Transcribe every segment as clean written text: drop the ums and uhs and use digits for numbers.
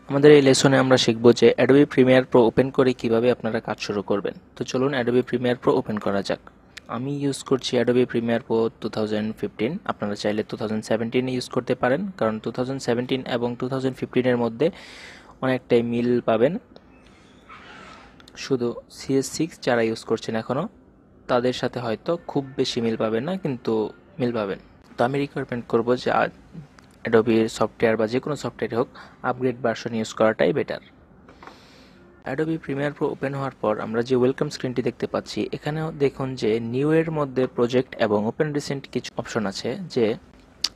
আমাদের এই লেসনে আমরা শিখব যে অ্যাডোবি প্রিমিয়ার প্রো ওপেন করে কিভাবে আপনারা কাজ শুরু করবেন। তো চলুন অ্যাডোবি প্রিমিয়ার প্রো ওপেন করা যাক। আমি ইউজ করছি অ্যাডোবি প্রিমিয়ার প্রো 2015। আপনারা চাইলে 2017 ইউজ করতে পারেন, কারণ 2017 এবং 2015 মধ্যে অনেকটাই মিল পাবেন। শুধু CS6 যারা ইউজ করছেন এখনও, তাদের সাথে হয়তো খুব বেশি মিল পাবেন না, কিন্তু মিল পাবেন। তো আমি রিকমেন্ড করবো যে অ্যাডোবির সফটওয়্যার বা যে কোনো সফটওয়্যার হোক, আপগ্রেড ভার্সন ইউজ করাটাই better. Adobe Premiere Pro open হওয়ার পর আমরা যে ওয়েলকাম স্ক্রিনটি দেখতে পাচ্ছি, এখানেও দেখুন যে নিউ এর মধ্যে প্রজেক্ট এবং ওপেন রিসেন্ট কিছু অপশন আছে। যে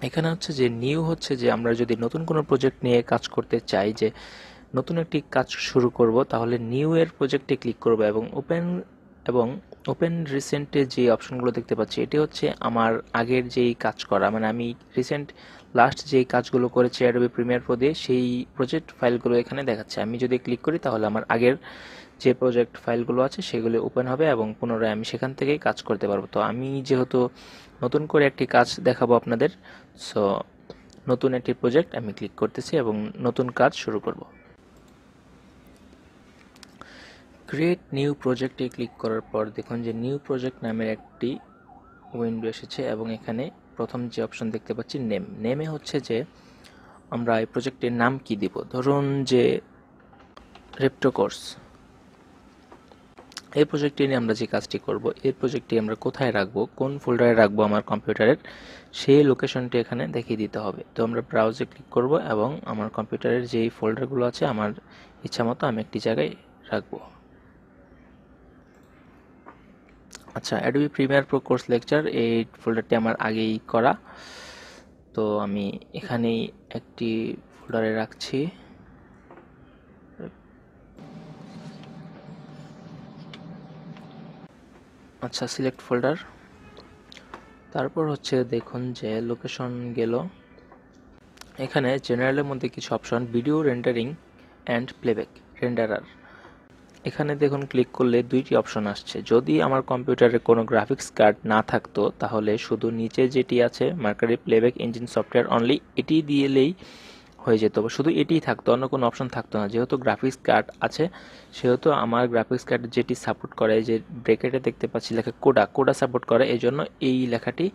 এখানে হচ্ছে যে নিউ হচ্ছে যে আমরা যদি নতুন কোনো প্রজেক্ট নিয়ে কাজ করতে চাই, যে নতুন একটি কাজ শুরু করব, তাহলে নিউ এর প্রজেক্টে ক্লিক করব এবং ওপেন রিসেন্টে যে অপশনগুলো দেখতে পাচ্ছি, এটি হচ্ছে আমার আগের যেই কাজ করা, মানে আমি লাস্ট যেই কাজগুলো করেছি অ্যাডোবি প্রিমিয়ার প্রো দিয়ে, সেই প্রজেক্ট ফাইলগুলো এখানে দেখাচ্ছে। আমি যদি ক্লিক করি তাহলে আমার আগের যে প্রজেক্ট ফাইলগুলো আছে সেগুলো ওপেন হবে এবং পুনরায় আমি সেখান থেকেই কাজ করতে পারবো। তো আমি যেহেতু নতুন করে একটি কাজ দেখাবো আপনাদের, সো নতুন একটি প্রজেক্ট আমি ক্লিক করতেছি এবং নতুন কাজ শুরু করব। ক্রিয়েট নিউ প্রজেক্টে ক্লিক করার পর দেখুন যে নিউ প্রজেক্ট নামের একটি উইন্ডো এসেছে এবং এখানে প্রথম যে অপশন দেখতে পাচ্ছি নেমে হচ্ছে যে আমরা এই প্রজেক্টের নাম কি দিব। ধরুন যে রেপ্টোকোর্স, এই প্রজেক্টটি নিয়ে আমরা যে কাজটি করব, এই প্রজেক্টটি আমরা কোথায় রাখবো, কোন ফোল্ডারে রাখবো আমার কম্পিউটারের, সেই লোকেশনটি এখানে দেখিয়ে দিতে হবে। তো আমরা ব্রাউজে ক্লিক করব এবং আমার কম্পিউটারের যেই ফোল্ডারগুলো আছে আমার ইচ্ছা মতো আমি একটি জায়গায় রাখবো। আচ্ছা, Adobe Premiere Pro course lecture, এই ফোল্ডারটি আমার আগেই করা, তো আমি এখানেই একটি ফোল্ডারে রাখছি। আচ্ছা, সিলেক্ট ফোল্ডার। তারপর হচ্ছে দেখুন যে লোকেশন গেল, এখানে জেনারেলের মধ্যে কিছু option, video rendering and playback renderer, এখানে দেখুন ক্লিক করলে দুইটি অপশন আসছে। যদি আমার কম্পিউটারে কোনো গ্রাফিক্স কার্ড না থাকতো তাহলে শুধু নিচে যেটি আছে mercury playback engine software only, এটি দিলেই হয়ে যেত, শুধু এটিই থাকতো, অন্য কোনো অপশন থাকতো না। যেহেতু গ্রাফিক্স কার্ড আছে সেহেতু আমার গ্রাফিক্স কার্ড যেটি সাপোর্ট করে, যে ব্র্যাকেটে দেখতে পাচ্ছি লেখা কোডা সাপোর্ট করে, এই জন্য এই লেখাটি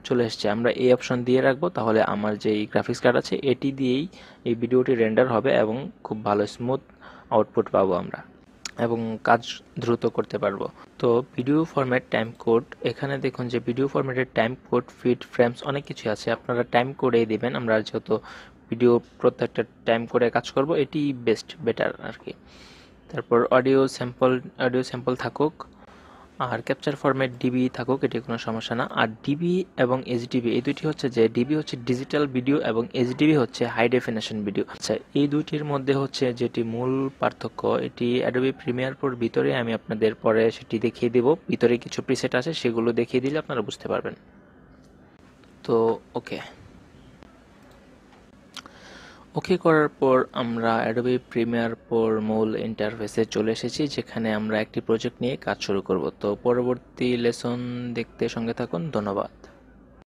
চলে এসছে। আমরা এই অপশন দিয়ে রাখবো, তাহলে আমার যেই গ্রাফিক্স কার্ড আছে এটি দিয়েই এই ভিডিওটি রেন্ডার হবে এবং খুব ভালো স্মুথ আউটপুট পাবো আমরা এবং কাজ দ্রুত করতে পারবো। তো ভিডিও ফরম্যাট টাইম কোড, এখানে দেখুন যে ভিডিও ফরম্যাটের টাইম কোড, ফিট, ফ্রেমস অনেক কিছু আছে, আপনারা টাইম কোডেই দিবেন। আমরা যেহেতু ভিডিও প্রত্যেকটা টাইম কোডে কাজ করব, এটি বেটার আর কি। তারপর অডিও স্যাম্পল থাকুক, আর ক্যাপচার ফরম্যাট ডিবি থাকুক, এটি কোনো সমস্যা না। আর ডিবি এবং এইচডিবি, এই দুটি হচ্ছে যে ডিবি হচ্ছে ডিজিটাল ভিডিও এবং এইচডিবি হচ্ছে হাই ডেফিনেশন ভিডিও। আচ্ছা, এই দুইটির মধ্যে হচ্ছে যেটি মূল পার্থক্য, এটি অ্যাডোবি প্রিমিয়ার প্রোর ভিতরে আমি আপনাদের পরে সেটি দেখিয়ে দেব। ভিতরে কিছু প্রিসেট আছে, সেগুলো দেখিয়ে দিলে আপনারা বুঝতে পারবেন। তো ওকে করার পর আমরা অ্যাডোবি প্রিমিয়ার প্রোর মূল ইন্টারফেসে চলে এসেছি, যেখানে আমরা একটি প্রজেক্ট নিয়ে কাজ শুরু করব। তো পরবর্তী লেসন দেখতে সঙ্গে থাকুন। ধন্যবাদ।